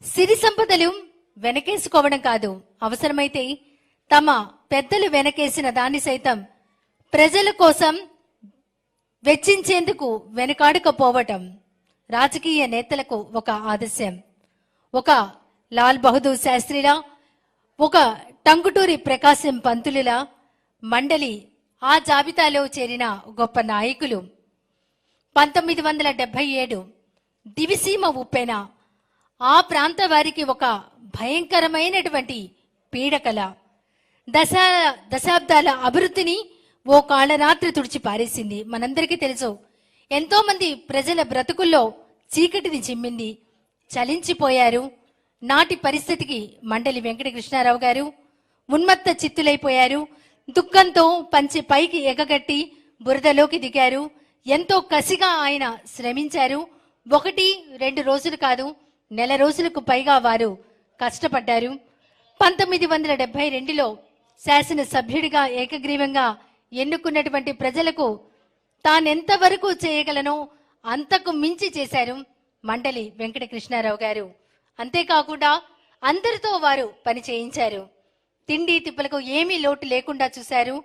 సిరి సంపదలు వెనకేసుకోవడం కాదు, అవసరమైతే తమ పెద్దలు వెనకేసిన దాన్ని సైతం ప్రజల కోసం వెచ్చించేందుకు వెనకాడకపోవటం రాజకీయ నేతలకు ఒక ఆదర్శం. ఒక లాల్ బహదూర్ శాస్త్రిలా, ఒక టంగుటూరి ప్రకాశం పంతులులా మండలి ఆ జాబితాలో చేరిన గొప్ప నాయకులు. 1977 దివిసీమ ఉప్పెన ఆ ప్రాంత వారికి ఒక భయంకరమైనటువంటి పీడకల. దశాబ్దాల అభివృద్ధిని ఓ కాళరాత్రి తుడిచి పారేసింది. మనందరికీ తెలుసు, ఎంతో మంది ప్రజల బ్రతుకుల్లో చీకటిని చిమ్మింది. చలించిపోయారు. నాటి పరిస్థితికి మండలి వెంకట కృష్ణారావు గారు ఉన్మత్త చిత్తులైపోయారు. దుఃఖంతో పంచి పైకి ఎగగట్టి బురదలోకి దిగారు. ఎంతో కసిగా ఆయన శ్రమించారు. 1-2 రోజులు కాదు, నెల రోజులకు పైగా వారు కష్టపడ్డారు. 1972లో శాసనసభ్యుడిగా ఏకగ్రీవంగా ఎన్నుకున్నటువంటి ప్రజలకు తానెంతవరకు చేయగలనో అంతకు మించి చేశారు మండలి వెంకట కృష్ణారావు గారు. అంతేకాకుండా అందరితో వారు పని చేయించారు. తిండి తిప్పలకు ఏమీ లోటు లేకుండా చూశారు.